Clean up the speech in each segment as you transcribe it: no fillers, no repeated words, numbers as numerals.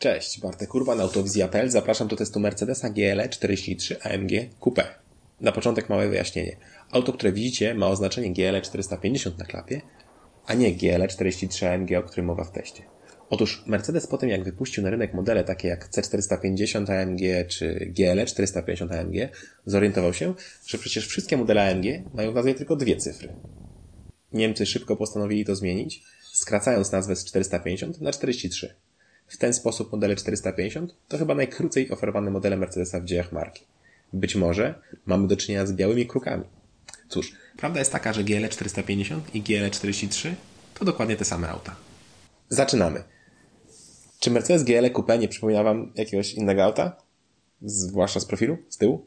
Cześć, Bartek Urban, Autowizja.pl. Zapraszam do testu Mercedesa GLE 43 AMG Coupé. Na początek małe wyjaśnienie. Auto, które widzicie, ma oznaczenie GLE 450 na klapie, a nie GLE 43 AMG, o którym mowa w teście. Otóż Mercedes po tym, jak wypuścił na rynek modele takie jak C450 AMG czy GLE 450 AMG, zorientował się, że przecież wszystkie modele AMG mają w nazwie tylko dwie cyfry. Niemcy szybko postanowili to zmienić, skracając nazwę z 450 na 43. W ten sposób modele 450 to chyba najkrócej oferowane modele Mercedesa w dziejach marki. Być może mamy do czynienia z białymi krukami. Cóż, prawda jest taka, że GLE 450 i GLE 43 to dokładnie te same auta. Zaczynamy. Czy Mercedes GLE Coupé nie przypomina Wam jakiegoś innego auta? Zwłaszcza z profilu? Z tyłu?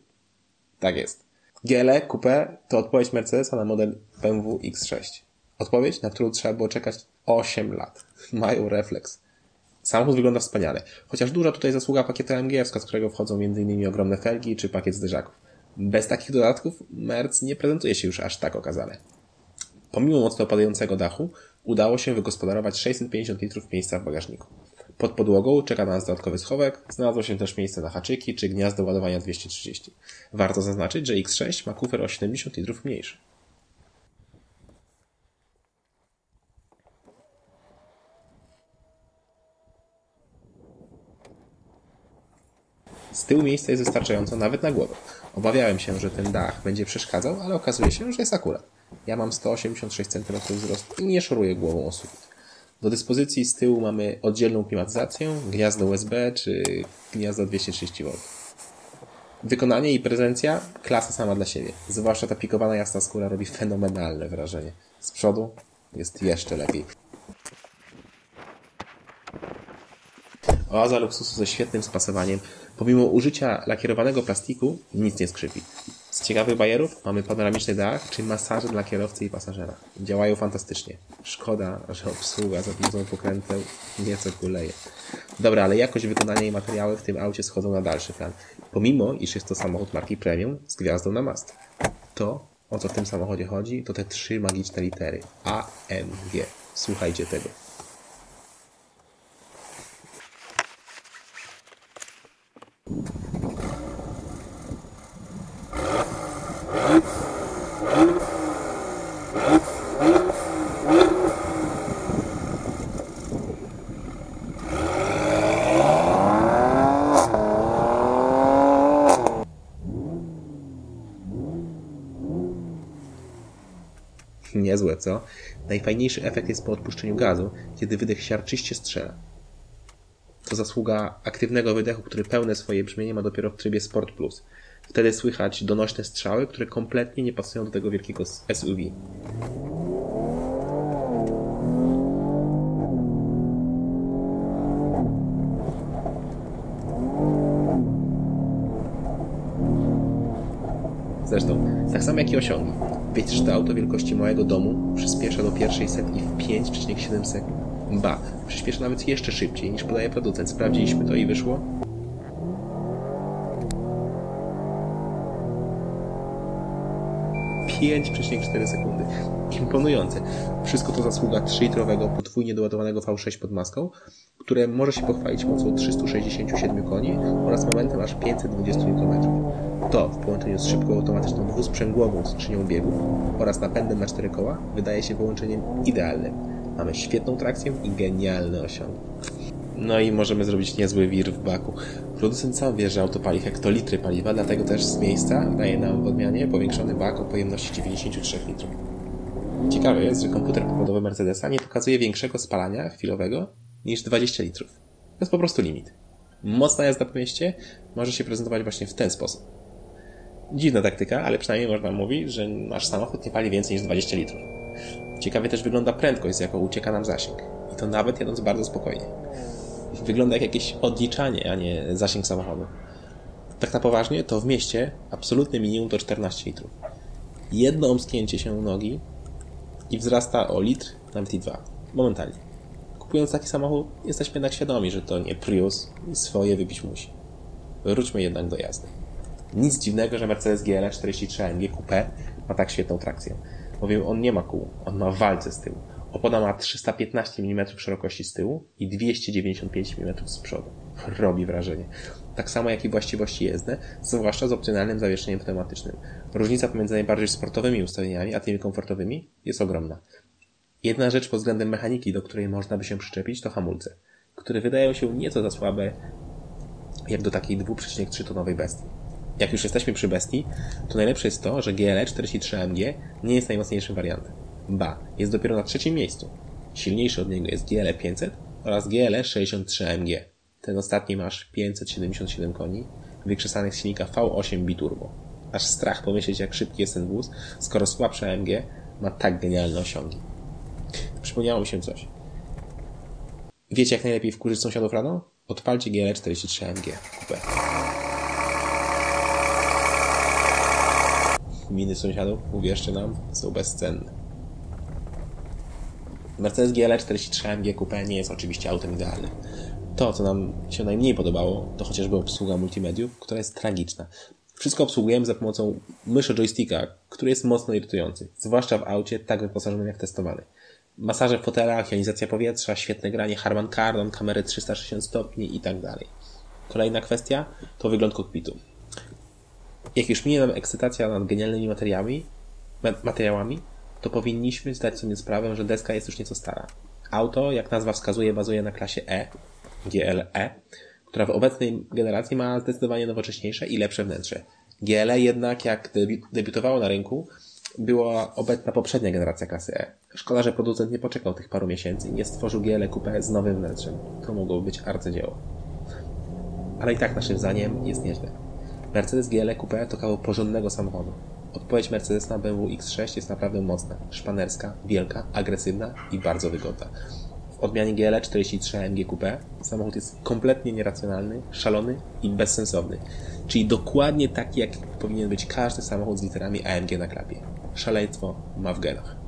Tak jest. GLE Coupé to odpowiedź Mercedesa na model BMW X6. Odpowiedź, na którą trzeba było czekać 8 lat. Mają refleks. Samochód wygląda wspaniale, chociaż duża tutaj zasługa pakietu AMG, w skład którego wchodzą m.in. ogromne felgi czy pakiet zderzaków. Bez takich dodatków Merc nie prezentuje się już aż tak okazale. Pomimo mocno opadającego dachu udało się wygospodarować 650 litrów miejsca w bagażniku. Pod podłogą czeka na nas dodatkowy schowek, znalazło się też miejsce na haczyki czy gniazdo ładowania 230. Warto zaznaczyć, że X6 ma kufer o 70 litrów mniejszy. Z tyłu miejsca jest wystarczająco nawet na głowę. Obawiałem się, że ten dach będzie przeszkadzał, ale okazuje się, że jest akurat. Ja mam 186 cm wzrostu i nie szoruję głową o sufit. Do dyspozycji z tyłu mamy oddzielną klimatyzację, gniazdo USB czy gniazdo 230V. Wykonanie i prezencja klasa sama dla siebie. Zwłaszcza ta pikowana jasna skóra robi fenomenalne wrażenie. Z przodu jest jeszcze lepiej. Oaza luksusu ze świetnym spasowaniem. Pomimo użycia lakierowanego plastiku nic nie skrzypi. Z ciekawych bajerów mamy panoramiczny dach czy masaże dla kierowcy i pasażera. Działają fantastycznie. Szkoda, że obsługa za dużą pokrętę nieco kuleje. Dobra, ale jakość wykonania i materiały w tym aucie schodzą na dalszy plan. Pomimo, iż jest to samochód marki premium z gwiazdą na mast. To, o co w tym samochodzie chodzi, to te 3 magiczne litery. AMG. Słuchajcie tego. Niezłe, co? Najfajniejszy efekt jest po odpuszczeniu gazu, kiedy wydech siarczyście strzela. To zasługa aktywnego wydechu, który pełne swoje brzmienie ma dopiero w trybie Sport Plus. Wtedy słychać donośne strzały, które kompletnie nie pasują do tego wielkiego SUV. Zresztą, tak samo jak i osiągi. Wiecie, że to auto wielkości małego domu przyspiesza do pierwszej setki w 5,7 sekund. Ba, przyspiesza nawet jeszcze szybciej niż podaje producent. Sprawdziliśmy to i wyszło. - 5,4 sekundy. Imponujące. Wszystko to zasługa 3-litrowego, podwójnie doładowanego V6 pod maską, które może się pochwalić mocą 367 koni oraz momentem aż 520 Nm. To w połączeniu z szybką automatyczną dwusprzęgłową skrzynią biegów oraz napędem na 4 koła wydaje się połączeniem idealnym. Mamy świetną trakcję i genialne osiągi. No i możemy zrobić niezły wir w baku. Producent sam wie, że auto pali hektolitry paliwa, dlatego też z miejsca daje nam w odmianie powiększony bak o pojemności 93 litrów. Ciekawe jest, że komputer pokładowy Mercedesa nie pokazuje większego spalania chwilowego niż 20 litrów. To jest po prostu limit. Mocna jazda po mieście może się prezentować właśnie w ten sposób. Dziwna taktyka, ale przynajmniej można mówić, że nasz samochód nie pali więcej niż 20 litrów. Ciekawie też wygląda prędkość, z jaką ucieka nam zasięg. I to nawet jadąc bardzo spokojnie. Wygląda jak jakieś odliczanie, a nie zasięg samochodu. Tak na poważnie, to w mieście absolutny minimum to 14 litrów. Jedno omsknięcie się nogi i wzrasta o litr, nawet i 2. Momentalnie. Kupując taki samochód, jesteśmy jednak świadomi, że to nie Prius i swoje wypić musi. Wróćmy jednak do jazdy. Nic dziwnego, że Mercedes GLE 43 AMG Coupé ma tak świetną trakcję. Bowiem on nie ma kół, on ma walce z tyłu. Opona ma 315 mm szerokości z tyłu i 295 mm z przodu. robi wrażenie. Tak samo jak i właściwości jezdne, zwłaszcza z opcjonalnym zawieszeniem pneumatycznym. Różnica pomiędzy najbardziej sportowymi ustawieniami a tymi komfortowymi jest ogromna. Jedna rzecz pod względem mechaniki, do której można by się przyczepić, to hamulce, które wydają się nieco za słabe jak do takiej 2,3 tonowej bestii. Jak już jesteśmy przy bestii, to najlepsze jest to, że GLE 43 AMG nie jest najmocniejszym wariantem. Ba, jest dopiero na trzecim miejscu. Silniejszy od niego jest GLE 500 oraz GLE 63 AMG. Ten ostatni ma aż 577 koni, wykrzesanych z silnika V8 biturbo. Aż strach pomyśleć, jak szybki jest ten wóz, skoro słabszy AMG ma tak genialne osiągi. Przypomniało mi się coś. Wiecie, jak najlepiej wkurzyć sąsiadów rano? Odpalcie GLE 43 AMG Coupe. Miny sąsiadów, uwierzcie nam, są bezcenne. Mercedes GLE 43 AMG Coupe nie jest oczywiście autem idealnym. To, co nam się najmniej podobało, to chociażby obsługa multimediów, która jest tragiczna. Wszystko obsługujemy za pomocą myszy joysticka, który jest mocno irytujący, zwłaszcza w aucie tak wyposażonym jak testowany. Masaże w fotelach, jonizacja powietrza, świetne granie Harman Kardon, kamery 360 stopni i tak dalej. Kolejna kwestia to wygląd kokpitu. Jak już minie nam ekscytacja nad genialnymi materiałami, to powinniśmy zdać sobie sprawę, że deska jest już nieco stara. Auto, jak nazwa wskazuje, bazuje na klasie E, GLE, która w obecnej generacji ma zdecydowanie nowocześniejsze i lepsze wnętrze. GLE jednak, jak debiutowało na rynku, była obecna poprzednia generacja klasy E. Szkoda, że producent nie poczekał tych paru miesięcy i nie stworzył GLE Coupe z nowym wnętrzem. To mogłoby być arcydzieło. Ale i tak naszym zdaniem jest nieźle. Mercedes GLE Coupe to kawał porządnego samochodu. Odpowiedź Mercedes na BMW X6 jest naprawdę mocna, szpanerska, wielka, agresywna i bardzo wygodna. W odmianie GLE 43 AMG Coupe samochód jest kompletnie nieracjonalny, szalony i bezsensowny. Czyli dokładnie taki, jak powinien być każdy samochód z literami AMG na klapie. Szaleństwo ma w genach.